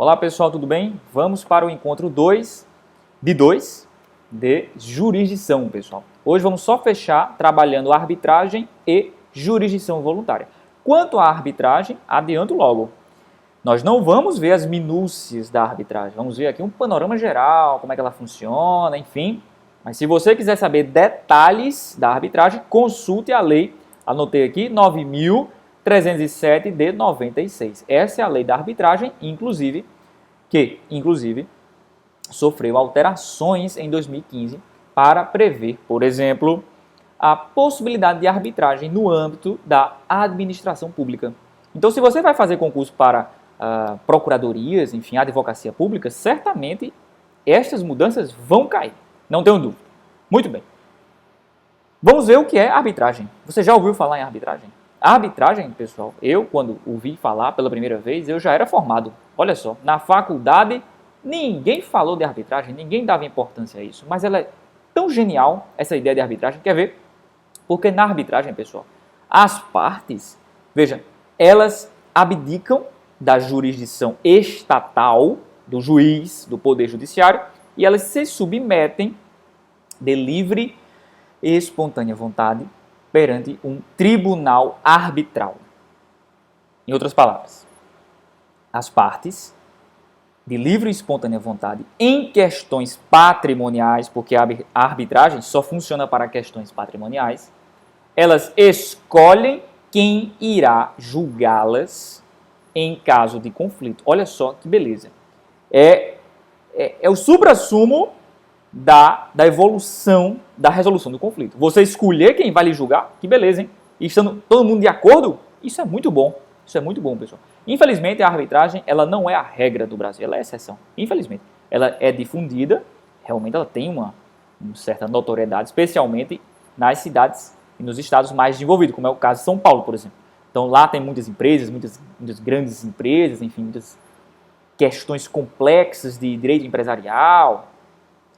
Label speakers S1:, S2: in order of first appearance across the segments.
S1: Olá pessoal, tudo bem? Vamos para o encontro 2 de jurisdição, pessoal. Hoje vamos só fechar trabalhando arbitragem e jurisdição voluntária. Quanto à arbitragem, adianto logo. Nós não vamos ver as minúcias da arbitragem, vamos ver aqui um panorama geral, como é que ela funciona, enfim. Mas se você quiser saber detalhes da arbitragem, consulte a lei, anotei aqui, 9.307 de 96. Essa é a lei da arbitragem, inclusive, sofreu alterações em 2015 para prever, por exemplo, a possibilidade de arbitragem no âmbito da administração pública. Então, se você vai fazer concurso para procuradorias, enfim, advocacia pública, certamente estas mudanças vão cair, não tenho dúvida. Muito bem. Vamos ver o que é arbitragem. Você já ouviu falar em arbitragem? A arbitragem, pessoal, eu quando ouvi falar pela primeira vez, eu já era formado. Olha só, na faculdade ninguém falou de arbitragem, ninguém dava importância a isso, mas ela é tão genial, essa ideia de arbitragem, quer ver? Porque na arbitragem, pessoal, as partes, veja, elas abdicam da jurisdição estatal, do juiz, do poder judiciário, e elas se submetem de livre e espontânea vontade perante um tribunal arbitral. Em outras palavras, as partes, de livre e espontânea vontade, em questões patrimoniais, porque a arbitragem só funciona para questões patrimoniais, elas escolhem quem irá julgá-las em caso de conflito. Olha só que beleza. É o suprassumo da evolução da resolução do conflito. Você escolher quem vai lhe julgar, que beleza, hein? E estando todo mundo de acordo, isso é muito bom. Isso é muito bom, pessoal. Infelizmente, a arbitragem ela não é a regra do Brasil, ela é a exceção. Infelizmente. Ela é difundida, realmente ela tem uma certa notoriedade, especialmente nas cidades e nos estados mais desenvolvidos, como é o caso de São Paulo, por exemplo. Então, lá tem muitas empresas, muitas grandes empresas, enfim, muitas questões complexas de direito empresarial,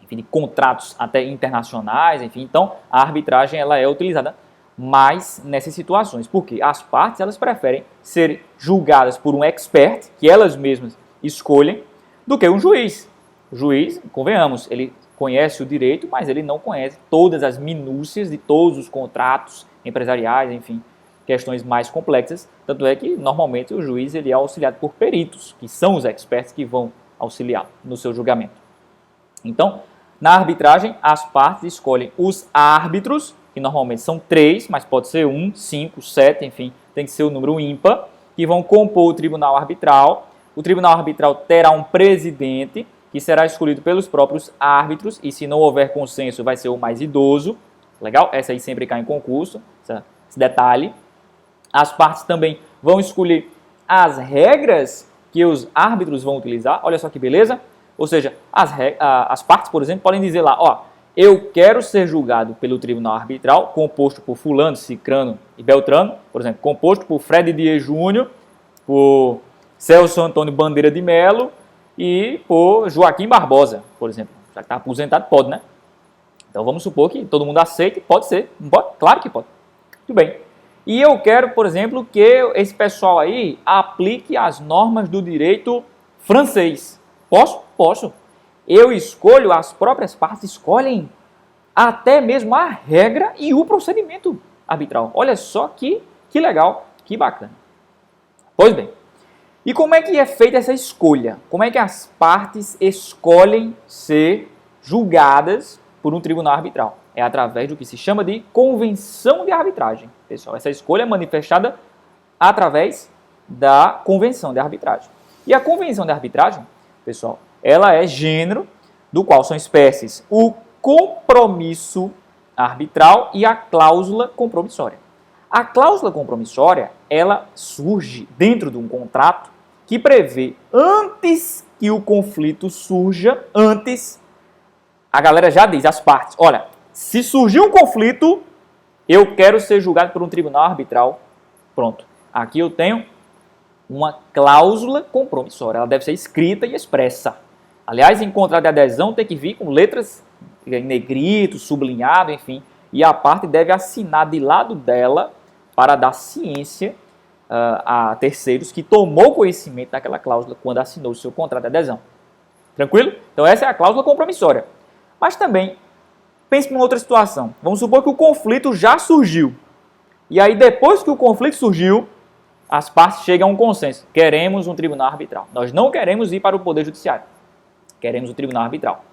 S1: enfim, de contratos até internacionais, enfim. Então, a arbitragem ela é utilizada mais nessas situações, porque as partes elas preferem ser julgadas por um expert, que elas mesmas escolhem, do que um juiz. O juiz, convenhamos, ele conhece o direito, mas ele não conhece todas as minúcias de todos os contratos empresariais, enfim, questões mais complexas. Tanto é que, normalmente, o juiz ele é auxiliado por peritos, que são os experts que vão auxiliar no seu julgamento. Então, na arbitragem, as partes escolhem os árbitros, que normalmente são 3, mas pode ser 1, 5, 7, enfim, tem que ser o número ímpar, que vão compor o tribunal arbitral. O tribunal arbitral terá um presidente, que será escolhido pelos próprios árbitros, e se não houver consenso, vai ser o mais idoso. Legal? Essa aí sempre cai em concurso, esse detalhe. As partes também vão escolher as regras que os árbitros vão utilizar. Olha só que beleza. Ou seja, as partes, por exemplo, podem dizer lá, ó, eu quero ser julgado pelo tribunal arbitral, composto por fulano, cicrano e beltrano, por exemplo, composto por Fred Dias Júnior, por Celso Antônio Bandeira de Melo e por Joaquim Barbosa, por exemplo. Já que está aposentado, pode, né? Então vamos supor que todo mundo aceite, pode ser. Pode? Claro que pode. Tudo bem. E eu quero, por exemplo, que esse pessoal aí aplique as normas do direito francês. Posso? Posso. Eu escolho, as próprias partes escolhem até mesmo a regra e o procedimento arbitral. Olha só que legal, que bacana. Pois bem, e como é que é feita essa escolha? Como é que as partes escolhem ser julgadas por um tribunal arbitral? É através do que se chama de convenção de arbitragem. Pessoal, essa escolha é manifestada através da convenção de arbitragem. E a convenção de arbitragem, pessoal, ela é gênero do qual são espécies o compromisso arbitral e a cláusula compromissória. A cláusula compromissória, ela surge dentro de um contrato que prevê, antes que o conflito surja, a galera já diz, as partes, olha, se surgir um conflito, eu quero ser julgado por um tribunal arbitral, pronto. Aqui eu tenho uma cláusula compromissória, ela deve ser escrita e expressa. Aliás, em contrato de adesão tem que vir com letras em negrito, sublinhado, enfim, e a parte deve assinar de lado dela para dar ciência a terceiros que tomou conhecimento daquela cláusula quando assinou o seu contrato de adesão. Tranquilo? Então essa é a cláusula compromissória. Mas também, pense em outra situação. Vamos supor que o conflito já surgiu. E aí depois que o conflito surgiu, as partes chegam a um consenso. Queremos um tribunal arbitral. Nós não queremos ir para o Poder Judiciário. Queremos um tribunal arbitral.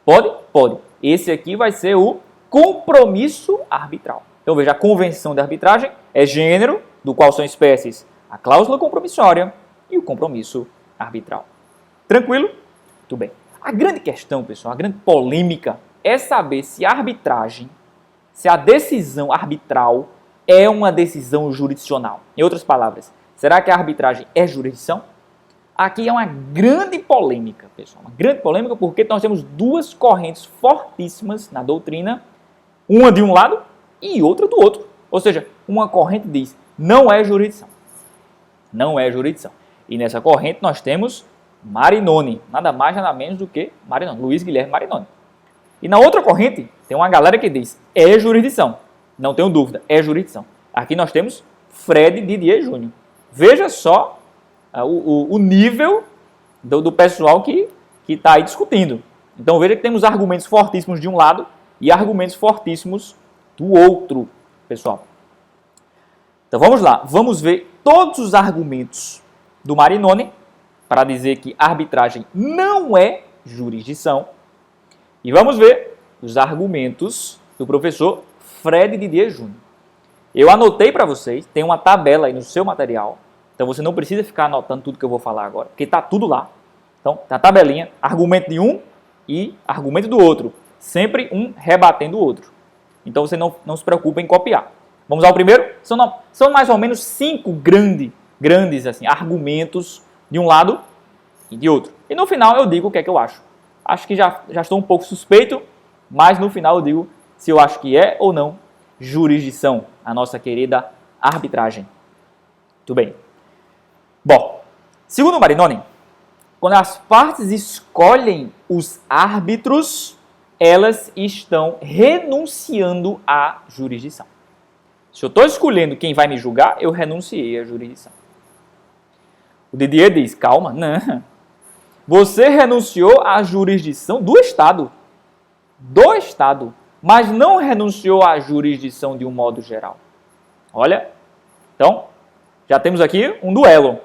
S1: Pode? Pode. Esse aqui vai ser o compromisso arbitral. Então veja, a convenção de arbitragem é gênero, do qual são espécies a cláusula compromissória e o compromisso arbitral. Tranquilo? Muito bem. A grande questão, pessoal, a grande polêmica é saber se a arbitragem, se a decisão arbitral é uma decisão jurisdicional. Em outras palavras, será que a arbitragem é jurisdição? Aqui é uma grande polêmica, pessoal. Uma grande polêmica porque nós temos duas correntes fortíssimas na doutrina, uma de um lado e outra do outro. Ou seja, uma corrente diz, não é jurisdição. Não é jurisdição. E nessa corrente nós temos Marinoni, nada mais, nada menos do que Marinoni, Luiz Guilherme Marinoni. E na outra corrente tem uma galera que diz, é jurisdição. Não tenho dúvida, é jurisdição. Aqui nós temos Fred Didier Júnior. Veja só o nível do pessoal que está aí discutindo. Então veja que temos argumentos fortíssimos de um lado e argumentos fortíssimos do outro, pessoal. Então vamos lá, vamos ver todos os argumentos do Marinoni para dizer que arbitragem não é jurisdição. E vamos ver os argumentos do professor Fred Didier Júnior. Eu anotei para vocês, tem uma tabela aí no seu material, então você não precisa ficar anotando tudo que eu vou falar agora, porque está tudo lá. Então, tá a tabelinha, argumento de um e argumento do outro, sempre um rebatendo o outro. Então você não se preocupe em copiar. Vamos ao primeiro? São mais ou menos 5 grandes assim, argumentos de um lado e de outro. E no final eu digo o que é que eu acho. Acho que já estou um pouco suspeito, mas no final eu digo se eu acho que é ou não jurisdição, a nossa querida arbitragem. Muito bem. Bom, segundo Marinoni, quando as partes escolhem os árbitros, elas estão renunciando à jurisdição. Se eu estou escolhendo quem vai me julgar, eu renunciei à jurisdição. O Didier diz, calma, não. Você renunciou à jurisdição do Estado. Do Estado. Mas não renunciou à jurisdição de um modo geral. Olha, então, já temos aqui um duelo.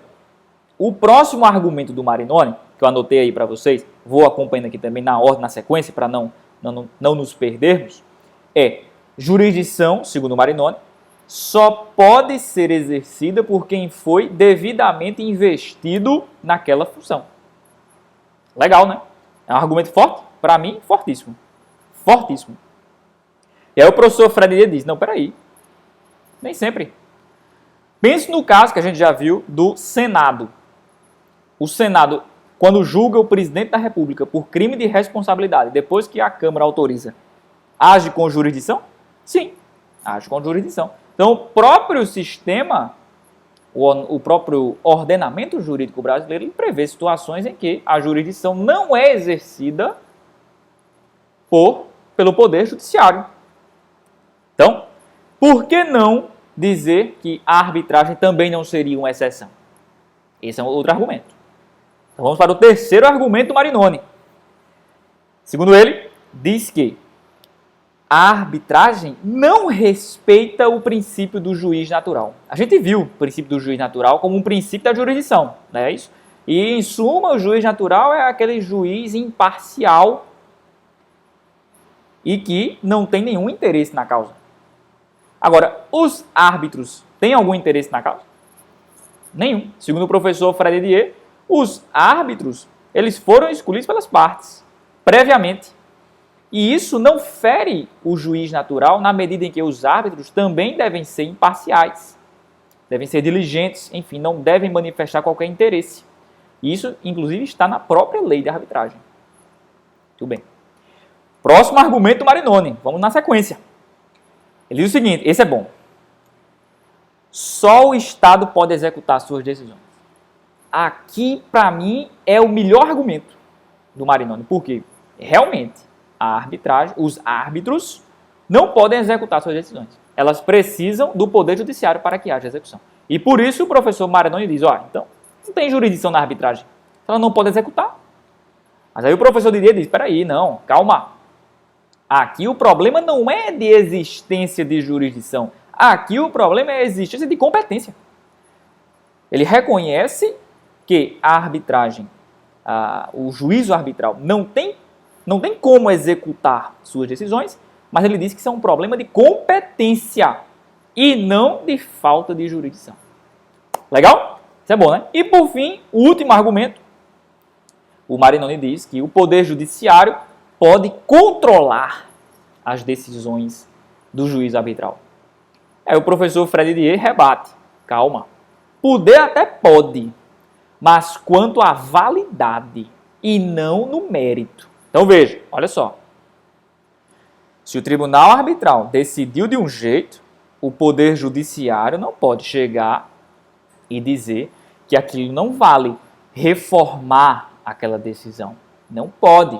S1: O próximo argumento do Marinoni, que eu anotei aí para vocês, vou acompanhando aqui também na ordem, na sequência, para não nos perdermos, é jurisdição, segundo Marinoni, só pode ser exercida por quem foi devidamente investido naquela função. Legal, né? É um argumento forte? Para mim, fortíssimo. Fortíssimo. E aí o professor Fred diz, não, peraí, nem sempre. Pense no caso que a gente já viu do Senado. O Senado, quando julga o presidente da República por crime de responsabilidade, depois que a Câmara autoriza, age com jurisdição? Sim, age com jurisdição. Então, o próprio sistema, o próprio ordenamento jurídico brasileiro, ele prevê situações em que a jurisdição não é exercida pelo Poder Judiciário. Então, por que não dizer que a arbitragem também não seria uma exceção? Esse é um outro argumento. Então, vamos para o terceiro argumento do Marinoni. Segundo ele, diz que a arbitragem não respeita o princípio do juiz natural. A gente viu o princípio do juiz natural como um princípio da jurisdição, não é isso? E, em suma, o juiz natural é aquele juiz imparcial e que não tem nenhum interesse na causa. Agora, os árbitros têm algum interesse na causa? Nenhum. Segundo o professor Fred Didier, os árbitros eles foram escolhidos pelas partes, previamente. E isso não fere o juiz natural na medida em que os árbitros também devem ser imparciais, devem ser diligentes, enfim, não devem manifestar qualquer interesse. Isso, inclusive, está na própria lei de arbitragem. Muito bem. Próximo argumento do Marinoni. Vamos na sequência. Ele diz o seguinte, esse é bom. Só o Estado pode executar suas decisões. Aqui, para mim, é o melhor argumento do Marinoni. Por quê? Realmente, a arbitragem, os árbitros não podem executar suas decisões. Elas precisam do Poder Judiciário para que haja execução. E por isso o professor Marinoni diz, ó, então, não tem jurisdição na arbitragem. Ela não pode executar. Mas aí o professor Didier diz, peraí, não, calma. Aqui o problema não é de existência de jurisdição. Aqui o problema é a existência de competência. Ele reconhece que a arbitragem, o juízo arbitral, não tem como executar suas decisões, mas ele diz que isso é um problema de competência e não de falta de jurisdição. Legal? Isso é bom, né? E por fim, o último argumento, o Marinoni diz que o Poder Judiciário pode controlar as decisões do juiz arbitral. Aí o professor Fred Didier rebate. Calma. Poder até pode, mas quanto à validade e não no mérito. Então veja, olha só. Se o tribunal arbitral decidiu de um jeito, o Poder Judiciário não pode chegar e dizer que aquilo não vale, reformar aquela decisão. Não pode.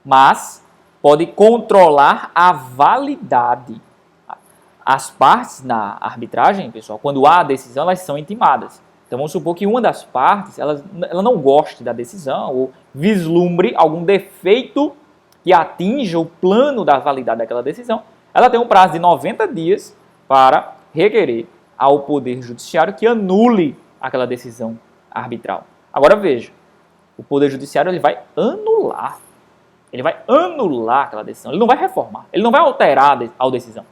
S1: Mas pode controlar a validade. As partes na arbitragem, pessoal, quando há a decisão, elas são intimadas. Então vamos supor que uma das partes ela não goste da decisão ou vislumbre algum defeito que atinja o plano da validade daquela decisão. Ela tem um prazo de 90 dias para requerer ao Poder Judiciário que anule aquela decisão arbitral. Agora veja, o Poder Judiciário ele vai anular. Ele vai anular aquela decisão. Ele não vai reformar. Ele não vai alterar a decisão.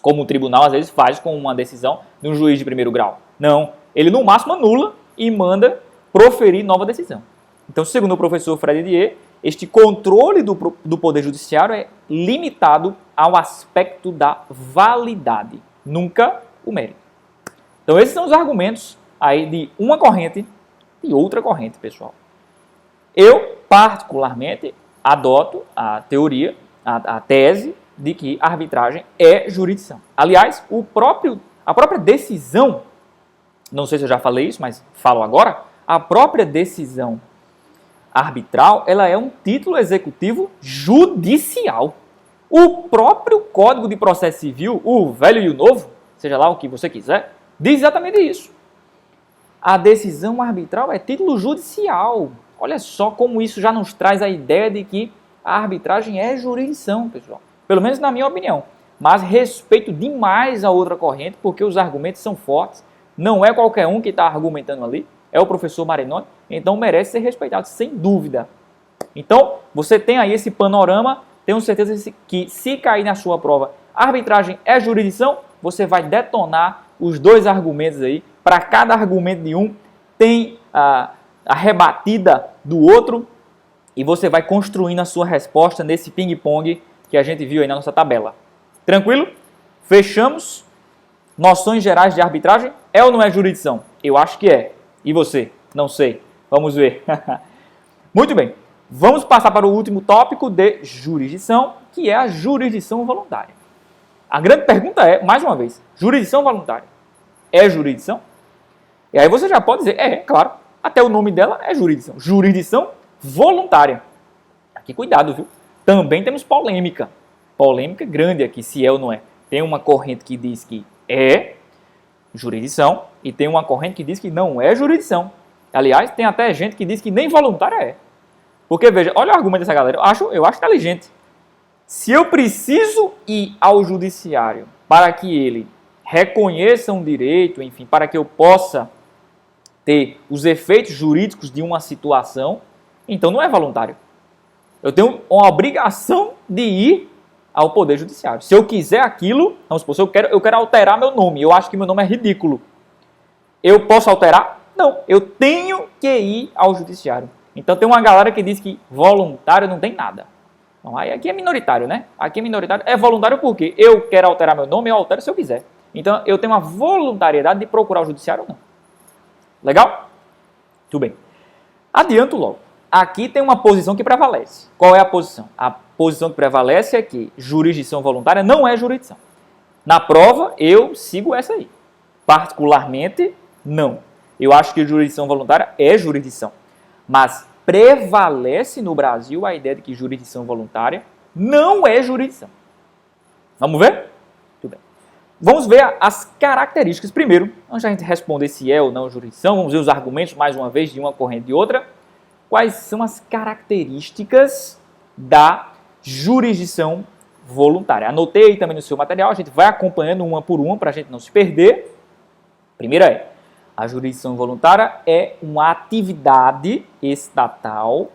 S1: Como o tribunal às vezes faz com uma decisão de um juiz de primeiro grau. Não. Ele no máximo anula e manda proferir nova decisão. Então, segundo o professor Fred Didier, este controle do Poder Judiciário é limitado ao aspecto da validade, nunca o mérito. Então, esses são os argumentos aí de uma corrente e outra corrente, pessoal. Eu, particularmente, adoto a teoria, a tese de que a arbitragem é jurisdição. Aliás, a própria decisão, não sei se eu já falei isso, mas falo agora, a própria decisão arbitral, ela é um título executivo judicial. O próprio Código de Processo Civil, o velho e o novo, seja lá o que você quiser, diz exatamente isso. A decisão arbitral é título judicial. Olha só como isso já nos traz a ideia de que a arbitragem é jurisdição, pessoal. Pelo menos na minha opinião. Mas respeito demais a outra corrente, porque os argumentos são fortes. Não é qualquer um que está argumentando ali. É o professor Marinoni. Então merece ser respeitado, sem dúvida. Então, você tem aí esse panorama. Tenho certeza que se cair na sua prova, arbitragem é jurisdição, você vai detonar os dois argumentos aí. Para cada argumento de um, tem a rebatida do outro. E você vai construindo a sua resposta nesse ping-pong que a gente viu aí na nossa tabela. Tranquilo? Fechamos. Noções gerais de arbitragem. É ou não é jurisdição? Eu acho que é. E você? Não sei. Vamos ver. Muito bem. Vamos passar para o último tópico de jurisdição, que é a jurisdição voluntária. A grande pergunta é, mais uma vez, jurisdição voluntária é jurisdição? E aí você já pode dizer, claro, até o nome dela é jurisdição. Jurisdição voluntária. Aqui cuidado, viu? Também temos polêmica. Polêmica grande aqui, se é ou não é. Tem uma corrente que diz que é jurisdição e tem uma corrente que diz que não é jurisdição. Aliás, tem até gente que diz que nem voluntária é. Porque, veja, olha o argumento dessa galera. Eu acho inteligente. Se eu preciso ir ao judiciário para que ele reconheça um direito, enfim, para que eu possa ter os efeitos jurídicos de uma situação, então não é voluntário. Eu tenho uma obrigação de ir ao Poder Judiciário. Se eu quiser aquilo, vamos supor, se eu quero alterar meu nome, eu acho que meu nome é ridículo. Eu posso alterar? Não, eu tenho que ir ao Judiciário. Então tem uma galera que diz que voluntário não tem nada. Então, aí aqui é minoritário, né? Aqui é minoritário. É voluntário porque eu quero alterar meu nome, eu altero se eu quiser. Então eu tenho uma voluntariedade de procurar o Judiciário ou não. Legal? Tudo bem. Adianto logo. Aqui tem uma posição que prevalece. Qual é a posição? A posição que prevalece é que jurisdição voluntária não é jurisdição. Na prova, eu sigo essa aí. Particularmente, não. Eu acho que jurisdição voluntária é jurisdição. Mas prevalece no Brasil a ideia de que jurisdição voluntária não é jurisdição. Vamos ver? Tudo bem. vamos ver as características. Primeiro, antes de a gente responder se é ou não jurisdição, vamos ver os argumentos, mais uma vez, de uma corrente e outra. Quais são as características da jurisdição voluntária? Anotei aí também no seu material, a gente vai acompanhando uma por uma para a gente não se perder. Primeira é, a jurisdição voluntária é uma atividade estatal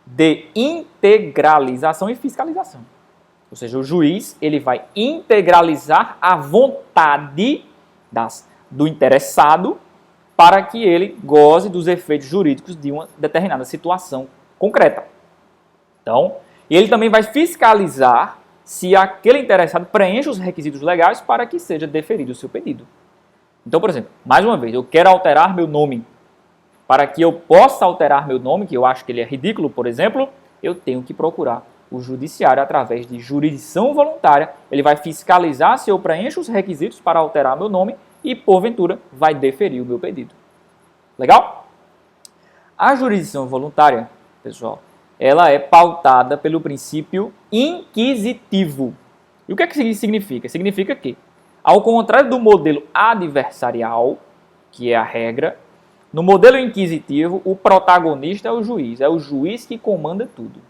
S1: de integralização e fiscalização. Ou seja, o juiz ele vai integralizar a vontade do interessado para que ele goze dos efeitos jurídicos de uma determinada situação concreta. Então, ele também vai fiscalizar se aquele interessado preenche os requisitos legais para que seja deferido o seu pedido. Então, por exemplo, mais uma vez, eu quero alterar meu nome. Para que eu possa alterar meu nome, que eu acho que ele é ridículo, por exemplo, eu tenho que procurar o judiciário através de jurisdição voluntária. Ele vai fiscalizar se eu preencho os requisitos para alterar meu nome e, porventura, vai deferir o meu pedido. Legal? A jurisdição voluntária, pessoal, ela é pautada pelo princípio inquisitivo. E o que é que isso significa? Significa que, ao contrário do modelo adversarial, que é a regra, no modelo inquisitivo, o protagonista é o juiz que comanda tudo.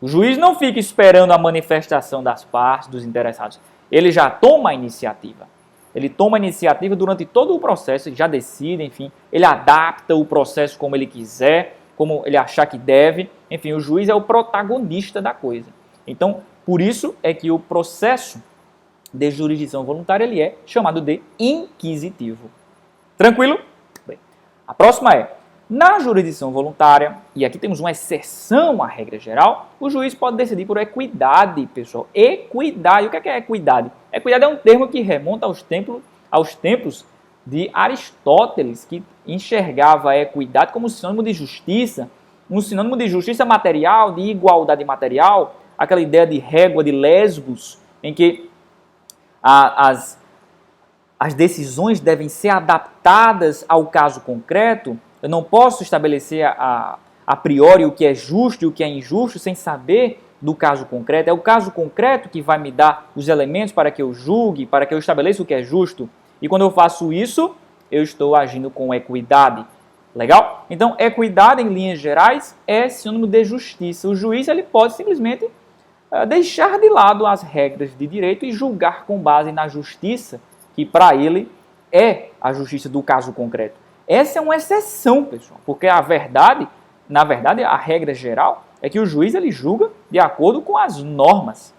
S1: O juiz não fica esperando a manifestação das partes, dos interessados. Ele já toma a iniciativa. Ele toma a iniciativa durante todo o processo, já decide, enfim, ele adapta o processo como ele quiser, como ele achar que deve. Enfim, o juiz é o protagonista da coisa. Então, por isso é que o processo de jurisdição voluntária ele é chamado de inquisitivo. Tranquilo? Bem, a próxima é, na jurisdição voluntária, e aqui temos uma exceção à regra geral, o juiz pode decidir por equidade, pessoal. Equidade. O que é equidade? Equidade é um termo que remonta aos tempos de Aristóteles, que enxergava a equidade como sinônimo de justiça, um sinônimo de justiça material, de igualdade material, aquela ideia de régua de Lesbos, em que as decisões devem ser adaptadas ao caso concreto. Eu não posso estabelecer a priori o que é justo e o que é injusto sem saber do caso concreto. É o caso concreto que vai me dar os elementos para que eu julgue, para que eu estabeleça o que é justo. E quando eu faço isso, eu estou agindo com equidade. Legal? Então, equidade, em linhas gerais, é sinônimo de justiça. O juiz ele pode simplesmente deixar de lado as regras de direito e julgar com base na justiça, que para ele é a justiça do caso concreto. Essa é uma exceção, pessoal, porque na verdade, a regra geral é que o juiz ele julga de acordo com as normas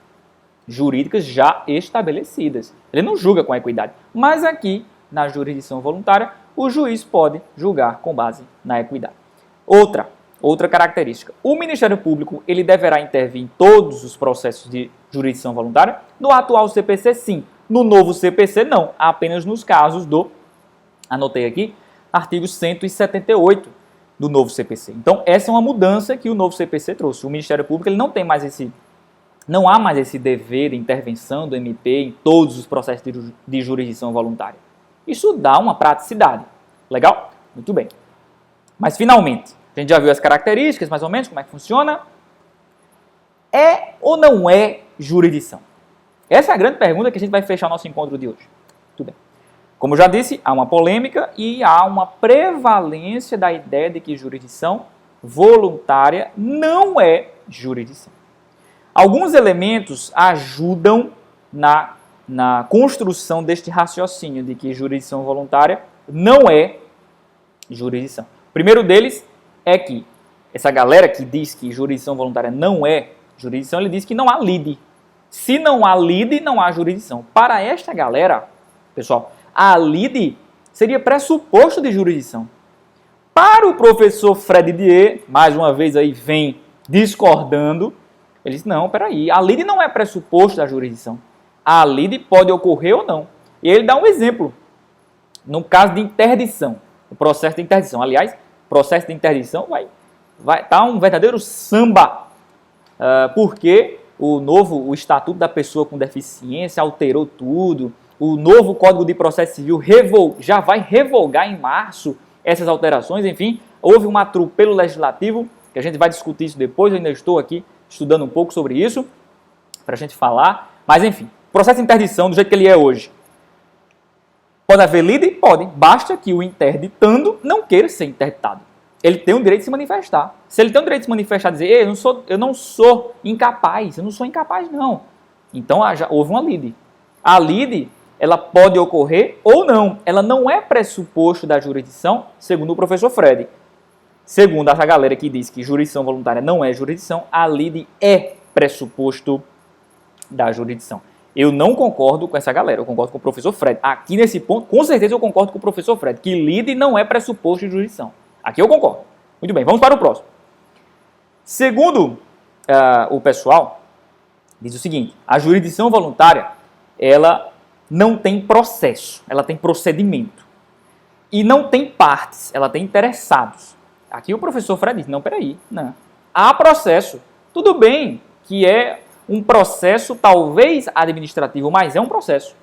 S1: jurídicas já estabelecidas. Ele não julga com equidade. Mas aqui, na jurisdição voluntária, o juiz pode julgar com base na equidade. Outra característica. O Ministério Público ele deverá intervir em todos os processos de jurisdição voluntária. No atual CPC, sim. No novo CPC, não. Apenas nos casos anotei aqui, artigo 178 do novo CPC. Então, essa é uma mudança que o novo CPC trouxe. O Ministério Público ele não há mais esse dever de intervenção do MP em todos os processos de jurisdição voluntária. Isso dá uma praticidade. Legal? Muito bem. Mas, finalmente, a gente já viu as características, mais ou menos, como é que funciona. É ou não é jurisdição? Essa é a grande pergunta que a gente vai fechar o nosso encontro de hoje. Muito bem. Como eu já disse, há uma polêmica e há uma prevalência da ideia de que jurisdição voluntária não é jurisdição. Alguns elementos ajudam na construção deste raciocínio de que jurisdição voluntária não é jurisdição. O primeiro deles é que essa galera que diz que jurisdição voluntária não é jurisdição, ele diz que não há lide. Se não há lide, não há jurisdição. Para esta galera, pessoal, a lide seria pressuposto de jurisdição. Para o professor Fred Dier, mais uma vez aí vem discordando, ele diz, não, peraí, a lide não é pressuposto da jurisdição. A lide pode ocorrer ou não. E ele dá um exemplo, no caso de interdição, o processo de interdição. Aliás, o processo de interdição vai estar um verdadeiro samba, porque o Estatuto da Pessoa com Deficiência alterou tudo, o novo Código de Processo Civil já vai revogar em março essas alterações, enfim, houve um atropelo legislativo, que a gente vai discutir isso depois, eu ainda estou aqui estudando um pouco sobre isso, para a gente falar, mas enfim, processo de interdição do jeito que ele é hoje. Pode haver lide? Pode. Basta que o interditando não queira ser interditado. Ele tem o direito de se manifestar. Se ele tem o direito de se manifestar e dizer, ei, eu não sou incapaz, não. Então já houve uma lide. A lide, ela pode ocorrer ou não. Ela não é pressuposto da jurisdição, segundo o professor Fred. Segundo essa galera que diz que jurisdição voluntária não é jurisdição, a lide é pressuposto da jurisdição. Eu não concordo com essa galera, eu concordo com o professor Fred. Aqui nesse ponto, com certeza eu concordo com o professor Fred, que lide não é pressuposto de jurisdição. Aqui eu concordo. Muito bem, vamos para o próximo. Segundo o pessoal, diz o seguinte, a jurisdição voluntária, ela não tem processo, ela tem procedimento. E não tem partes, ela tem interessados. Aqui o professor Fred diz, não, peraí, não. Há processo. Tudo bem que é um processo talvez administrativo, mas é um processo.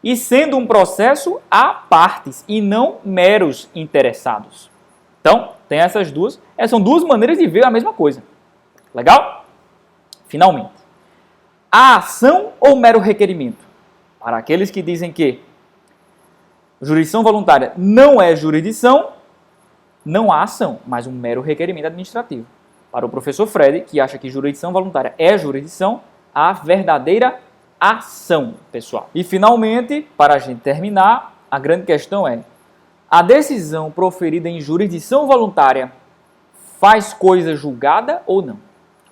S1: E sendo um processo, há partes e não meros interessados. Então, tem essas duas. Essas são duas maneiras de ver a mesma coisa. Legal? Finalmente. A ação ou mero requerimento? Para aqueles que dizem que jurisdição voluntária não é jurisdição, não há ação, mas um mero requerimento administrativo. Para o professor Fred, que acha que jurisdição voluntária é jurisdição, há verdadeira ação, pessoal. E, finalmente, para a gente terminar, a grande questão é, a decisão proferida em jurisdição voluntária faz coisa julgada ou não?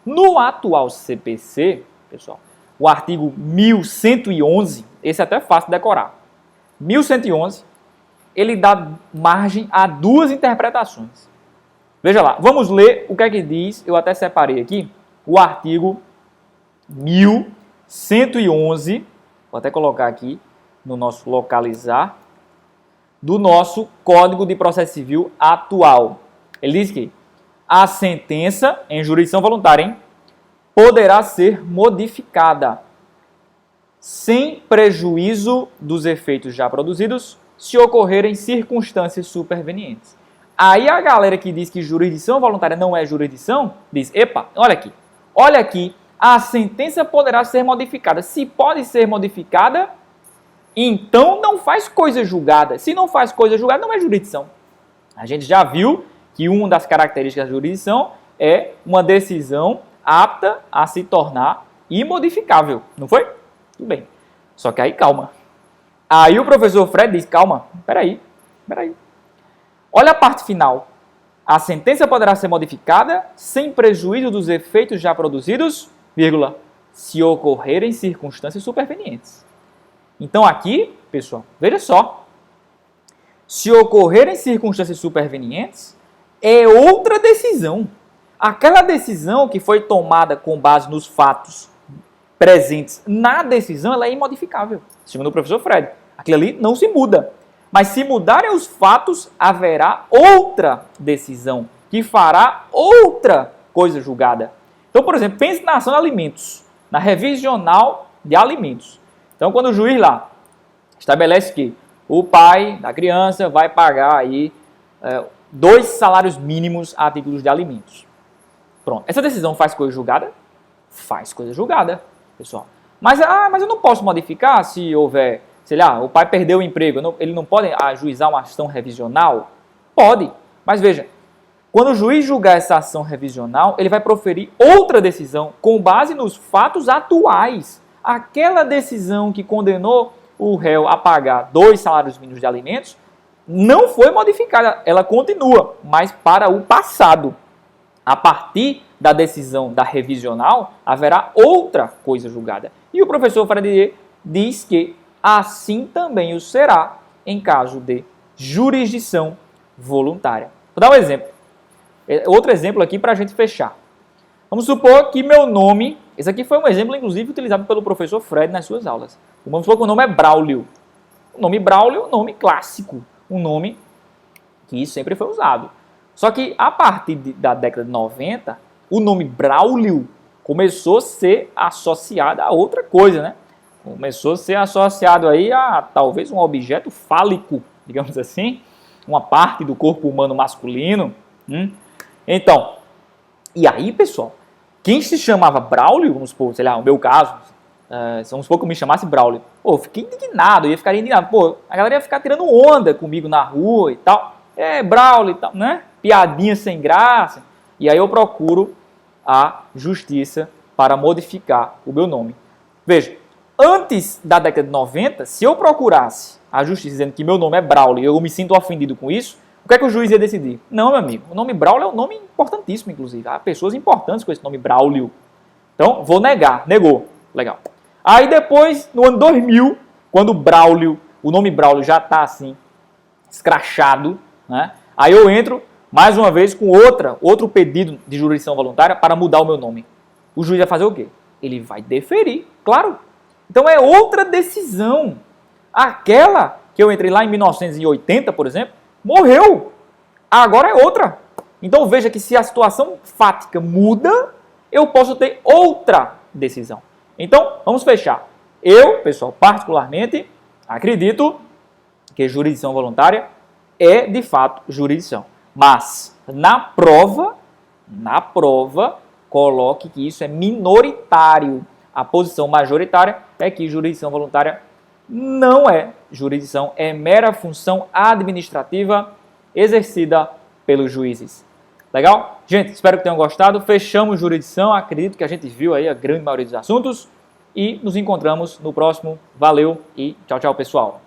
S1: No atual CPC, pessoal, o artigo 1111, esse é até fácil de decorar, 1111, ele dá margem a duas interpretações. Veja lá, vamos ler o que é que diz, eu até separei aqui, o artigo 1111, vou até colocar aqui no nosso localizar, do nosso Código de Processo Civil atual. Ele diz que a sentença em jurisdição voluntária poderá ser modificada sem prejuízo dos efeitos já produzidos se ocorrerem circunstâncias supervenientes. Aí a galera que diz que jurisdição voluntária não é jurisdição, diz, epa, olha aqui, a sentença poderá ser modificada. Se pode ser modificada, então não faz coisa julgada. Se não faz coisa julgada, não é jurisdição. A gente já viu que uma das características da jurisdição é uma decisão apta a se tornar imodificável. Não foi? Tudo bem. Só que aí, calma. Aí o professor Fred diz, calma, peraí. Olha a parte final. A sentença poderá ser modificada sem prejuízo dos efeitos já produzidos, vírgula, se ocorrerem circunstâncias supervenientes. Então aqui, pessoal, veja só. Se ocorrerem circunstâncias supervenientes, é outra decisão. Aquela decisão que foi tomada com base nos fatos presentes na decisão, ela é imodificável, segundo o professor Fred. Aquilo ali não se muda. Mas se mudarem os fatos, haverá outra decisão que fará outra coisa julgada. Então, por exemplo, pense na ação de alimentos, na revisional de alimentos. Então, quando o juiz lá estabelece que o pai da criança vai pagar aí 2 salários mínimos a títulos de alimentos. Pronto. Essa decisão faz coisa julgada? Faz coisa julgada, pessoal. Mas eu não posso modificar se houver, sei lá, o pai perdeu o emprego, ele não pode ajuizar uma ação revisional? Pode, mas veja, quando o juiz julgar essa ação revisional, ele vai proferir outra decisão com base nos fatos atuais. Aquela decisão que condenou o réu a pagar 2 salários mínimos de alimentos não foi modificada, ela continua, mas para o passado. A partir da decisão da revisional, haverá outra coisa julgada. E o professor Fradier diz que assim também o será em caso de jurisdição voluntária. Vou dar um exemplo. Outro exemplo aqui para a gente fechar. Vamos supor que meu nome, esse aqui foi um exemplo inclusive utilizado pelo professor Fred nas suas aulas. Vamos supor que o nome é Braulio. O nome Braulio é um nome clássico, um nome que sempre foi usado. Só que a partir da década de 90, o nome Braulio começou a ser associado a outra coisa, né? Começou a ser associado aí a talvez um objeto fálico, digamos assim, uma parte do corpo humano masculino. Então, e aí, pessoal, quem se chamava Braulio, vamos supor, sei lá, o meu caso, vamos supor que eu me chamasse Braulio. Pô, eu fiquei indignado, eu ia ficar indignado. Pô, a galera ia ficar tirando onda comigo na rua e tal. Braulio e tal, né? Piadinha sem graça. E aí eu procuro a justiça para modificar o meu nome. Veja, antes da década de 90, se eu procurasse a justiça dizendo que meu nome é Braulio e eu me sinto ofendido com isso, o que é que o juiz ia decidir? Não, meu amigo, o nome Braulio é um nome importantíssimo, inclusive. Há pessoas importantes com esse nome Braulio. Então, vou negar. Negou. Legal. Aí depois, no ano 2000, quando o nome Braulio já está assim, escrachado, né? Aí eu entro, mais uma vez, com outro pedido de jurisdição voluntária para mudar o meu nome. O juiz vai fazer o quê? Ele vai deferir, claro. Então é outra decisão. Aquela que eu entrei lá em 1980, por exemplo, morreu. Agora é outra. Então veja que se a situação fática muda, eu posso ter outra decisão. Então, vamos fechar. Eu, pessoal, particularmente, acredito que jurisdição voluntária é, de fato, jurisdição. Mas, na prova, coloque que isso é minoritário. A posição majoritária é que jurisdição voluntária não é jurisdição, é mera função administrativa exercida pelos juízes. Legal? Gente, espero que tenham gostado. Fechamos jurisdição. Acredito que a gente viu aí a grande maioria dos assuntos. E nos encontramos no próximo. Valeu e tchau, tchau, pessoal.